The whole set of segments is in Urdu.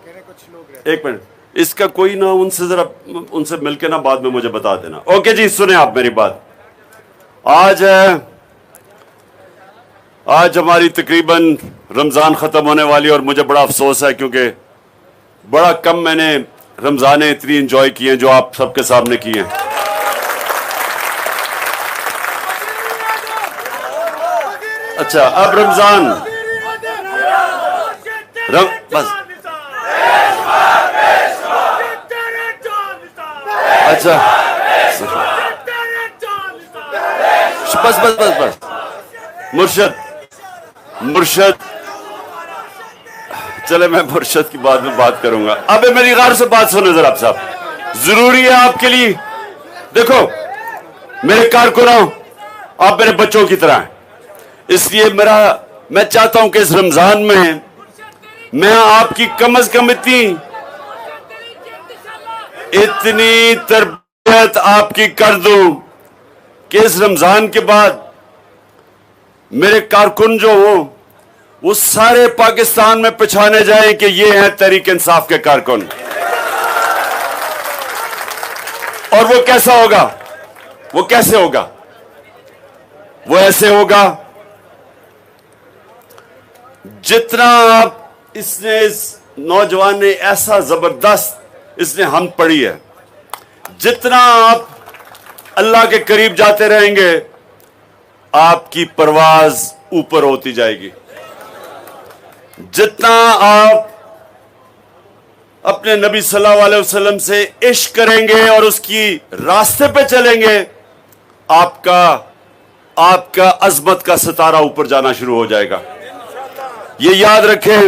ایک منٹ، اس کا کوئی نہ ان سے ذرا ان سے مل کے نا بعد میں مجھے بتا دینا. اوکے جی، سنیں آپ میری بات. آج ہماری تقریباً رمضان ختم ہونے والی، اور مجھے بڑا افسوس ہے کیونکہ بڑا کم میں نے رمضانیں اتنی انجوائے کی ہیں جو آپ سب کے سامنے کی ہیں. اچھا اب رمضان بس اچھا بس بس بس بس مرشد چلے میں مرشد کی بعد میں بات کروں گا. اب میری غور سے بات سنیں ذرا آپ صاحب، ضروری ہے آپ کے لیے. دیکھو میرے کارکنوں، آپ میرے بچوں کی طرح ہیں، اس لیے میں چاہتا ہوں کہ اس رمضان میں آپ کی کم از کم اتنی تربیت آپ کی کر دوں کہ اس رمضان کے بعد میرے کارکن جو ہوں وہ سارے پاکستان میں پہچانے جائیں کہ یہ ہیں تحریک انصاف کے کارکن. اور وہ کیسا ہوگا؟ وہ کیسے ہوگا؟ وہ ایسے ہوگا جتنا آپ اس نوجوان نے ایسا زبردست اس نے حمد پڑھی ہے، جتنا آپ اللہ کے قریب جاتے رہیں گے آپ کی پرواز اوپر ہوتی جائے گی. جتنا آپ اپنے نبی صلی اللہ علیہ وسلم سے عشق کریں گے اور اس کی راستے پہ چلیں گے، آپ کا عظمت کا ستارہ اوپر جانا شروع ہو جائے گا. یہ یاد رکھیں،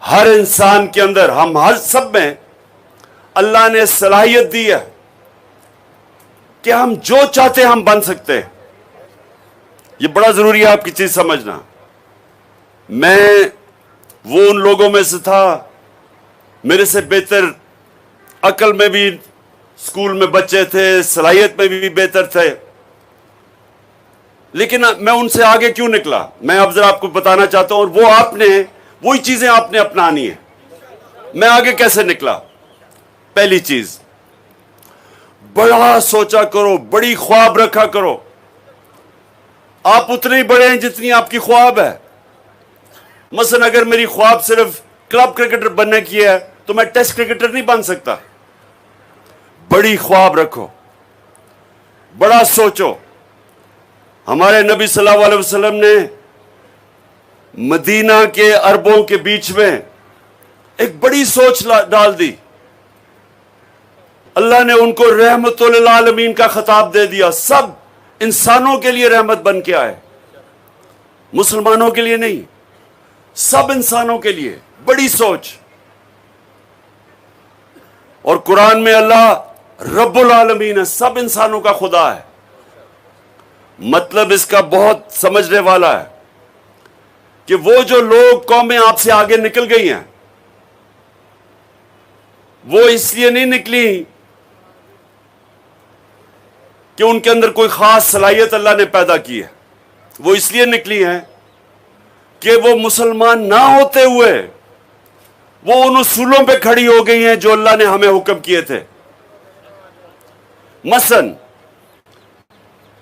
ہر انسان کے اندر، ہم ہر سب میں اللہ نے صلاحیت دی ہے کہ ہم جو چاہتے ہیں ہم بن سکتے ہیں. یہ بڑا ضروری ہے آپ کی چیز سمجھنا. میں وہ ان لوگوں میں سے تھا، میرے سے بہتر عقل میں بھی اسکول میں بچے تھے، صلاحیت میں بھی بہتر تھے، لیکن میں ان سے آگے کیوں نکلا میں اب ذرا آپ کو بتانا چاہتا ہوں. اور وہی چیزیں آپ نے اپنانی ہیں. میں آگے کیسے نکلا؟ پہلی چیز، بڑا سوچا کرو، بڑی خواب رکھا کرو. آپ اتنے ہی بڑے ہیں جتنی آپ کی خواب ہے. مثلا اگر میری خواب صرف کلب کرکٹر بننے کی ہے تو میں ٹیسٹ کرکٹر نہیں بن سکتا. بڑی خواب رکھو، بڑا سوچو. ہمارے نبی صلی اللہ علیہ وسلم نے مدینہ کے عربوں کے بیچ میں ایک بڑی سوچ ڈال دی. اللہ نے ان کو رحمت للعالمین کا خطاب دے دیا. سب انسانوں کے لیے رحمت بن کے آئے، مسلمانوں کے لیے نہیں، سب انسانوں کے لیے. بڑی سوچ. اور قرآن میں اللہ رب العالمین ہے، سب انسانوں کا خدا ہے. مطلب اس کا بہت سمجھنے والا ہے کہ وہ جو لوگ قومیں آپ سے آگے نکل گئی ہیں، وہ اس لیے نہیں نکلی کہ ان کے اندر کوئی خاص صلاحیت اللہ نے پیدا کی ہے. وہ اس لیے نکلی ہیں کہ وہ مسلمان نہ ہوتے ہوئے وہ ان اصولوں پہ کھڑی ہو گئی ہیں جو اللہ نے ہمیں حکم کیے تھے. مثلا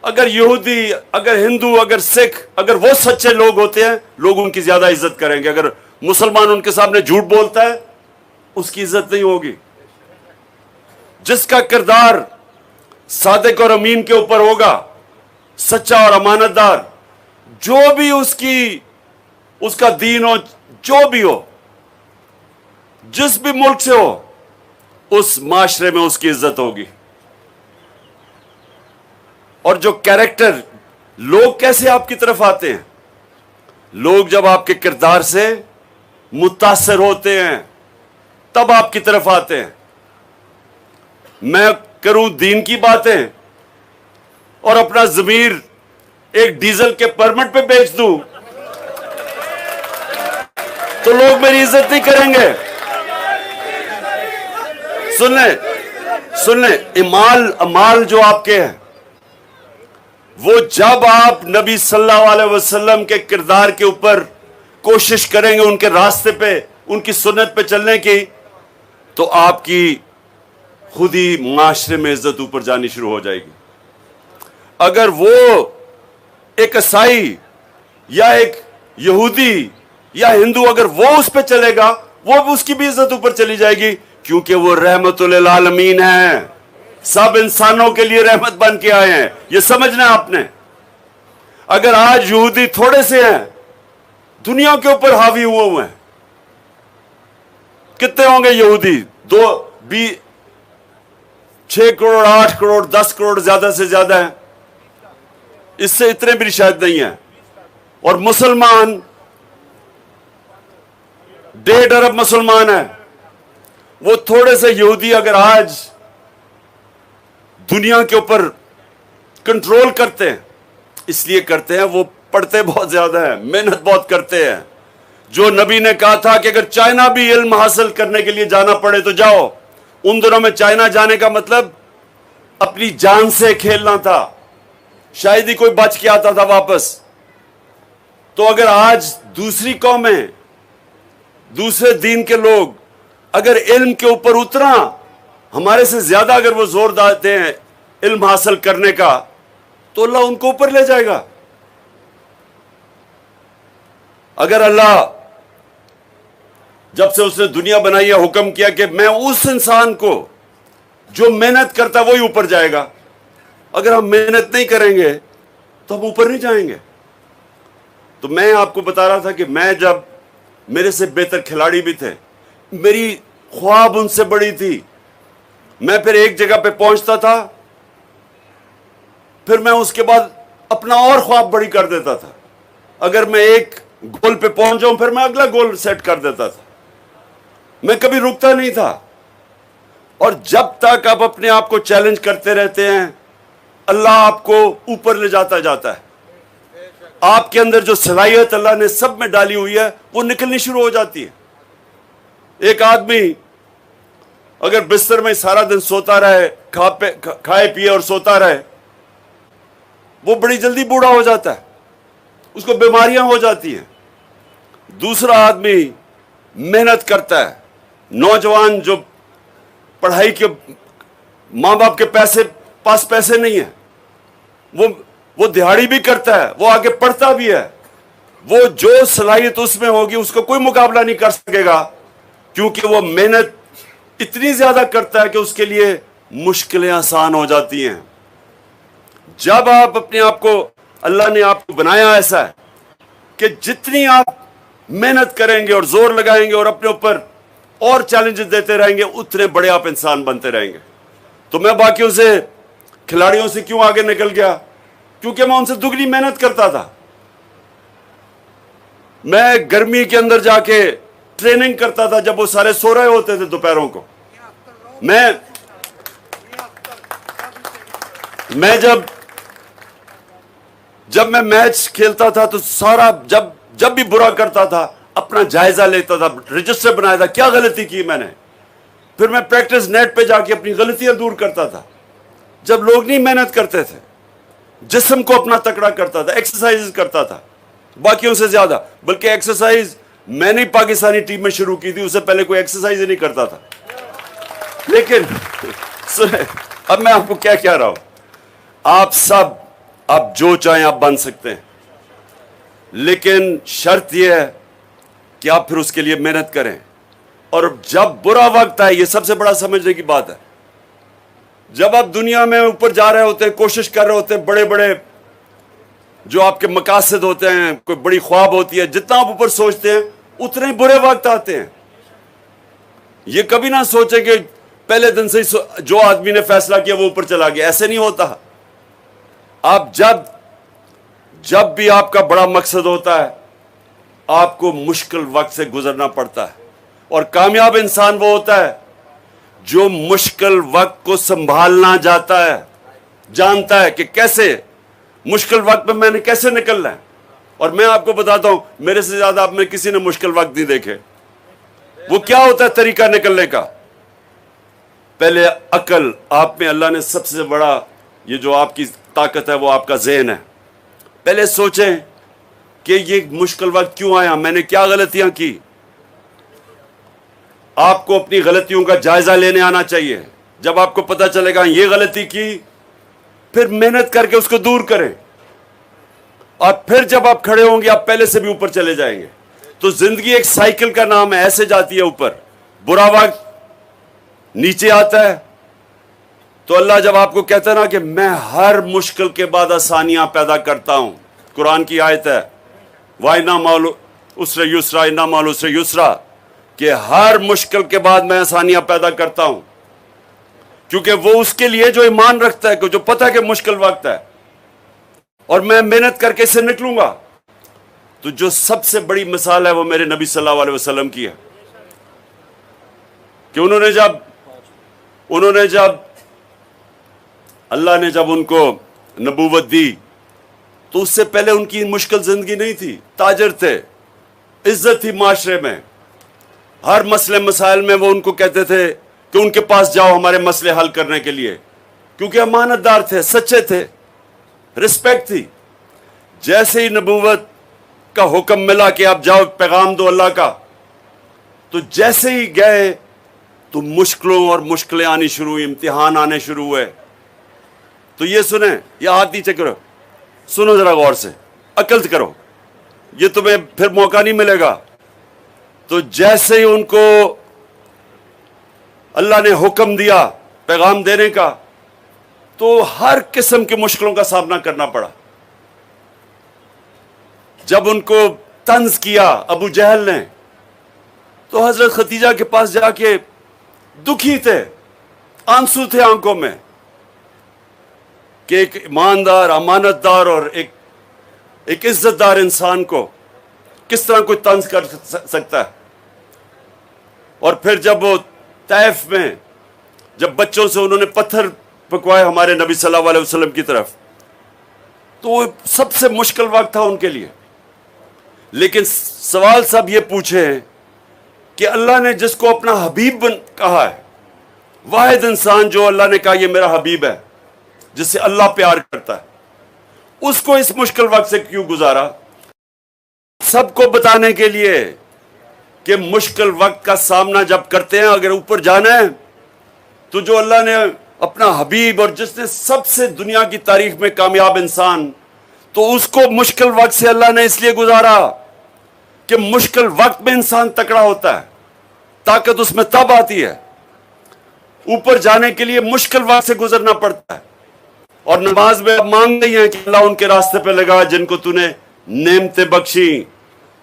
اگر یہودی، اگر ہندو، اگر سکھ، اگر وہ سچے لوگ ہوتے ہیں لوگ ان کی زیادہ عزت کریں گے. اگر مسلمان ان کے سامنے جھوٹ بولتا ہے اس کی عزت نہیں ہوگی. جس کا کردار صادق اور امین کے اوپر ہوگا، سچا اور امانت دار، جو بھی اس کا دین ہو، جو بھی ہو، جس بھی ملک سے ہو، اس معاشرے میں اس کی عزت ہوگی. اور جو کیریکٹر، لوگ کیسے آپ کی طرف آتے ہیں؟ لوگ جب آپ کے کردار سے متاثر ہوتے ہیں تب آپ کی طرف آتے ہیں. میں کروں دین کی باتیں اور اپنا ضمیر ایک ڈیزل کے پرمٹ پہ بیچ دوں تو لوگ میری عزت نہیں کریں گے. سن لیں امال جو آپ کے ہیں، وہ جب آپ نبی صلی اللہ علیہ وسلم کے کردار کے اوپر کوشش کریں گے، ان کے راستے پہ، ان کی سنت پہ چلنے کی، تو آپ کی خود ہی معاشرے میں عزت اوپر جانی شروع ہو جائے گی. اگر وہ ایک عیسائی یا ایک یہودی یا ہندو اگر وہ اس پہ چلے گا, وہ اس کی بھی عزت اوپر چلی جائے گی, کیونکہ وہ رحمت للعالمین ہیں, سب انسانوں کے لیے رحمت بن کے آئے ہیں. یہ سمجھنا ہے آپ نے. اگر آج یہودی تھوڑے سے ہیں, دنیا کے اوپر حاوی ہوئے ہیں, کتنے ہوں گے یہودی؟ 6 کروڑ 8 کروڑ 10 کروڑ زیادہ سے زیادہ ہیں, اس سے اتنے بھی شاید نہیں ہیں. اور مسلمان 1.5 ارب مسلمان ہیں. وہ تھوڑے سے یہودی اگر آج دنیا کے اوپر کنٹرول کرتے ہیں, اس لیے کرتے ہیں وہ پڑھتے بہت زیادہ ہیں, محنت بہت کرتے ہیں. جو نبی نے کہا تھا کہ اگر چائنا بھی علم حاصل کرنے کے لیے جانا پڑے تو جاؤ, ان دنوں میں چائنا جانے کا مطلب اپنی جان سے کھیلنا تھا, شاید ہی کوئی بچ کے آتا تھا واپس. تو اگر آج دوسری قومیں, دوسرے دین کے لوگ اگر علم کے اوپر اترا, ہمارے سے زیادہ اگر وہ زور دیتے ہیں علم حاصل کرنے کا, تو اللہ ان کو اوپر لے جائے گا. اگر اللہ جب سے اس نے دنیا بنائی ہے حکم کیا کہ میں اس انسان کو جو محنت کرتا وہی اوپر جائے گا, اگر ہم محنت نہیں کریں گے تو ہم اوپر نہیں جائیں گے. تو میں آپ کو بتا رہا تھا کہ میں جب میرے سے بہتر کھلاڑی بھی تھے, میری خواب ان سے بڑی تھی, میں پھر ایک جگہ پہ پہنچتا تھا, پھر میں اس کے بعد اپنا اور خواب بڑی کر دیتا تھا. اگر میں ایک گول پہ پہنچ جاؤں پھر میں اگلا گول سیٹ کر دیتا تھا. میں کبھی رکتا نہیں تھا. اور جب تک آپ اپنے آپ کو چیلنج کرتے رہتے ہیں, اللہ آپ کو اوپر لے جاتا ہے. آپ کے اندر جو صلاحیت اللہ نے سب میں ڈالی ہوئی ہے وہ نکلنی شروع ہو جاتی ہے. ایک آدمی اگر بستر میں سارا دن سوتا رہے, کھائے پیے اور سوتا رہے, وہ بڑی جلدی بوڑھا ہو جاتا ہے, اس کو بیماریاں ہو جاتی ہیں. دوسرا آدمی محنت کرتا ہے, نوجوان جو پڑھائی کے ماں باپ کے پاس پیسے نہیں ہیں, وہ دہاڑی بھی کرتا ہے, وہ آگے پڑھتا بھی ہے. وہ جو صلاحیت اس میں ہوگی اس کو کوئی مقابلہ نہیں کر سکے گا, کیونکہ وہ محنت اتنی زیادہ کرتا ہے کہ اس کے لیے مشکلیں آسان ہو جاتی ہیں. جب آپ اپنے آپ کو, اللہ نے آپ کو بنایا ایسا ہے کہ جتنی آپ محنت کریں گے اور زور لگائیں گے اور اپنے اوپر اور چیلنجز دیتے رہیں گے, اتنے بڑے آپ انسان بنتے رہیں گے. تو میں باقیوں سے, کھلاڑیوں سے کیوں آگے نکل گیا؟ کیونکہ میں ان سے دگنی محنت کرتا تھا. میں گرمی کے اندر جا کے ٹریننگ کرتا تھا جب وہ سارے سو رہے ہوتے تھے دوپہروں کو. میں جب میں میچ کھیلتا تھا تو سارا جب بھی برا کرتا تھا اپنا جائزہ لیتا تھا, رجسٹر بنایا تھا کیا غلطی کی میں نے. پھر میں پریکٹس نیٹ پہ جا کے اپنی غلطیاں دور کرتا تھا. جب لوگ نہیں محنت کرتے تھے, جسم کو اپنا تکڑا کرتا تھا, ایکسرسائز کرتا تھا باقیوں سے زیادہ. بلکہ ایکسرسائز میں نے پاکستانی ٹیم میں شروع کی تھی, اس سے پہلے کوئی ایکسرسائز ہی نہیں کرتا تھا. لیکن سنیں, اب میں آپ کو کیا کہہ رہا ہوں, آپ جو چاہیں آپ بن سکتے ہیں, لیکن شرط یہ ہے کہ آپ پھر اس کے لیے محنت کریں. اور جب برا وقت آئے, یہ سب سے بڑا سمجھنے کی بات ہے, جب آپ دنیا میں اوپر جا رہے ہوتے ہیں, کوشش کر رہے ہوتے ہیں, بڑے بڑے جو آپ کے مقاصد ہوتے ہیں, کوئی بڑی خواب ہوتی ہے, جتنا آپ اوپر سوچتے ہیں اتنے برے وقت آتے ہیں. یہ کبھی نہ سوچیں کہ پہلے دن سے جو آدمی نے فیصلہ کیا وہ اوپر چلا گیا, ایسے نہیں ہوتا. آپ جب بھی آپ کا بڑا مقصد ہوتا ہے, آپ کو مشکل وقت سے گزرنا پڑتا ہے. اور کامیاب انسان وہ ہوتا ہے جو مشکل وقت کو سنبھالنا جانتا ہے کہ کیسے مشکل وقت میں نے کیسے نکلنا ہے. اور میں آپ کو بتاتا ہوں, میرے سے زیادہ آپ میں کسی نے مشکل وقت نہیں دیکھے. وہ کیا ہوتا ہے طریقہ نکلنے کا؟ پہلے عقل, آپ میں اللہ نے سب سے بڑا, یہ جو آپ کی طاقت ہے وہ آپ کا ذہن ہے. پہلے سوچیں کہ یہ مشکل وقت کیوں آیا, میں نے کیا غلطیاں کی. آپ کو اپنی غلطیوں کا جائزہ لینے آنا چاہیے. جب آپ کو پتہ چلے گا یہ غلطی کی, پھر محنت کر کے اس کو دور کریں, اور پھر جب آپ کھڑے ہوں گے آپ پہلے سے بھی اوپر چلے جائیں گے. تو زندگی ایک سائیکل کا نام ہے, ایسے جاتی ہے اوپر. برا وقت نیچے آتا ہے, تو اللہ جب آپ کو کہتا ہے نا کہ میں ہر مشکل کے بعد آسانیاں پیدا کرتا ہوں, قرآن کی آیت ہے وَإِنَّ مَعَ الْعُسْرِ يُسْرًا إِنَّ مَعَ الْعُسْرِ يُسْرًا, کہ ہر مشکل کے بعد میں آسانیاں پیدا کرتا ہوں. کیونکہ وہ اس کے لیے جو ایمان رکھتا ہے, کہ جو پتہ ہے کہ مشکل وقت ہے اور میں محنت کر کے اس سے نکلوں گا. تو جو سب سے بڑی مثال ہے وہ میرے نبی صلی اللہ علیہ وسلم کی ہے, کہ انہوں نے جب اللہ نے جب ان کو نبوت دی تو اس سے پہلے ان کی مشکل زندگی نہیں تھی. تاجر تھے, عزت تھی معاشرے میں, ہر مسئلے مسائل میں وہ ان کو کہتے تھے کہ ان کے پاس جاؤ ہمارے مسئلے حل کرنے کے لیے, کیونکہ امانت دار تھے, سچے تھے, رسپیکٹ تھی. جیسے ہی نبوت کا حکم ملا کہ آپ جاؤ پیغام دو اللہ کا, تو جیسے ہی گئے تو مشکلوں اور مشکلیں آنی شروع ہوئی, امتحان آنے شروع ہوئے. تو یہ سنیں, یہ ہاتھ نیچے کرو, سنو ذرا غور سے, عقل سے کرو, یہ تمہیں پھر موقع نہیں ملے گا. تو جیسے ہی ان کو اللہ نے حکم دیا پیغام دینے کا, تو ہر قسم کی مشکلوں کا سامنا کرنا پڑا. جب ان کو طنز کیا ابو جہل نے, تو حضرت خدیجہ کے پاس جا کے دکھی تھے, آنسو تھے آنکھوں میں, کہ ایک ایماندار, امانت دار اور ایک عزت دار انسان کو کس طرح کوئی طنز کر سکتا ہے. اور پھر جب وہ طائف میں جب بچوں سے انہوں نے پتھر پکوائے ہمارے نبی صلی اللہ علیہ وسلم کی طرف, تو وہ سب سے مشکل وقت تھا ان کے لیے. لیکن سوال سب یہ پوچھے کہ اللہ نے جس کو اپنا حبیب کہا ہے, واحد انسان جو اللہ نے کہا یہ میرا حبیب ہے, جس سے اللہ پیار کرتا ہے, اس کو اس مشکل وقت سے کیوں گزارا؟ سب کو بتانے کے لیے کہ مشکل وقت کا سامنا جب کرتے ہیں, اگر اوپر جانا ہے تو جو اللہ نے اپنا حبیب, اور جس نے سب سے دنیا کی تاریخ میں کامیاب انسان, تو اس کو مشکل وقت سے اللہ نے اس لیے گزارا کہ مشکل وقت میں انسان تکڑا ہوتا ہے, طاقت اس میں تب آتی ہے. اوپر جانے کے لیے مشکل وقت سے گزرنا پڑتا ہے. اور نماز میں اب مانگ رہی ہیں کہ اللہ ان کے راستے پہ لگا جن کو تو نے نعمتیں بخشی.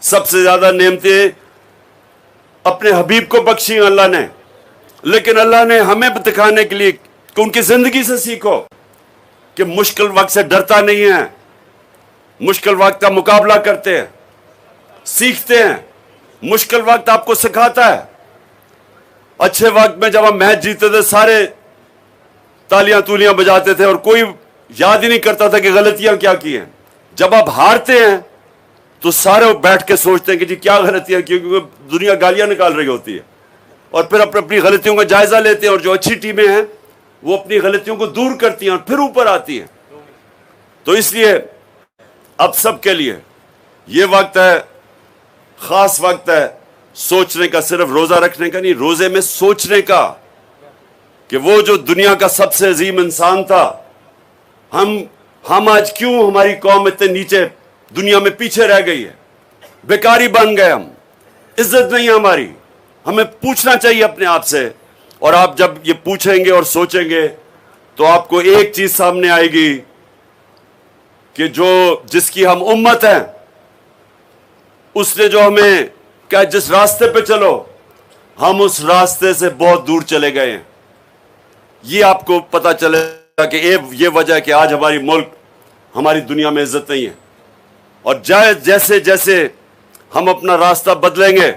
سب سے زیادہ نعمتیں اپنے حبیب کو بخشی اللہ نے, لیکن اللہ نے ہمیں دکھانے کے لیے کہ ان کی زندگی سے سیکھو کہ مشکل وقت سے ڈرتا نہیں ہے, مشکل وقت کا مقابلہ کرتے ہیں, سیکھتے ہیں. مشکل وقت آپ کو سکھاتا ہے. اچھے وقت میں جب ہم میچ جیتے تھے سارے تالیاں تولیاں بجاتے تھے اور کوئی یاد ہی نہیں کرتا تھا کہ غلطیاں کیا کی ہیں. جب آپ ہارتے ہیں تو سارے بیٹھ کے سوچتے ہیں کہ جی کیا غلطیاں کی, کیونکہ دنیا گالیاں نکال رہی ہوتی ہے, اور پھر اپنی غلطیوں کا جائزہ لیتے ہیں. اور جو اچھی ٹیمیں ہیں وہ اپنی غلطیوں کو دور کرتی ہیں اور پھر اوپر آتی ہیں. تو اس لیے اب سب کے لیے یہ وقت ہے, خاص وقت ہے سوچنے کا, صرف روزہ رکھنے کا نہیں, روزے میں سوچنے کا کہ وہ جو دنیا کا سب سے عظیم انسان تھا, ہم آج کیوں ہماری قوم اتنے نیچے دنیا میں پیچھے رہ گئی ہے, بیکاری بن گئے ہم, عزت نہیں ہے ہماری. ہمیں پوچھنا چاہیے اپنے آپ سے, اور آپ جب یہ پوچھیں گے اور سوچیں گے تو آپ کو ایک چیز سامنے آئے گی کہ جس کی ہم امت ہیں, اس نے جو ہمیں کہا جس راستے پہ چلو, ہم اس راستے سے بہت دور چلے گئے ہیں. یہ آپ کو پتا چلے گا کہ یہ وجہ ہے کہ آج ہماری ملک, ہماری دنیا میں عزت نہیں ہے. اور جیسے جیسے ہم اپنا راستہ بدلیں گے,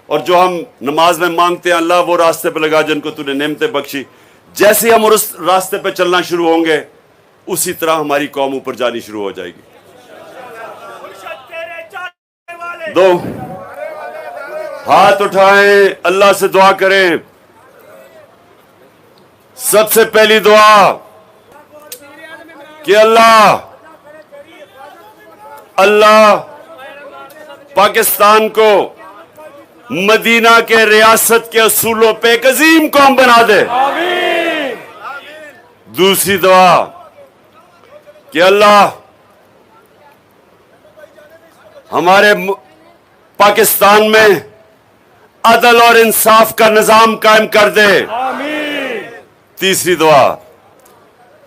اور جو ہم نماز میں مانگتے ہیں اللہ وہ راستے پہ لگا جن کو تو نے نعمتیں بخشی, جیسے ہم اس راستے پہ چلنا شروع ہوں گے اسی طرح ہماری قوم اوپر جانی شروع ہو جائے گی. دو ہاتھ اٹھائیں, اللہ سے دعا کریں. سب سے پہلی دعا کہ اللہ پاکستان کو مدینہ کے ریاست کے اصولوں پہ ایک عظیم قوم بنا دے. دوسری دعا کہ اللہ ہمارے پاکستان میں عدل اور انصاف کا نظام قائم کر دے. تیسری دعا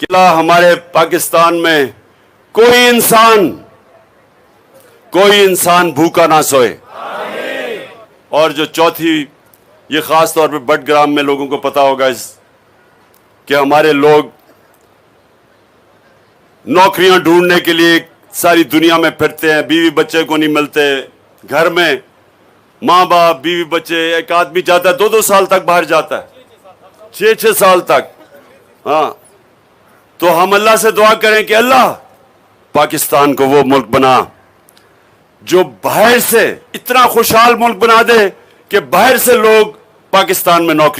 کہ اللہ ہمارے پاکستان میں کوئی انسان بھوکا نہ سوئے. اور جو چوتھی، یہ خاص طور پہ بٹگرام میں لوگوں کو پتا ہوگا کہ ہمارے لوگ نوکریاں ڈھونڈنے کے لیے ساری دنیا میں پھرتے ہیں، بیوی بچے کو نہیں ملتے. گھر میں ماں باپ، بیوی بچے، ایک آدمی جاتا ہے 2 سال تک باہر جاتا ہے، 6 سال تک. ہاں، تو ہم اللہ سے دعا کریں کہ اللہ پاکستان کو وہ ملک بنا جو باہر سے اتنا خوشحال ملک بنا دے کہ باہر سے لوگ پاکستان میں نوکری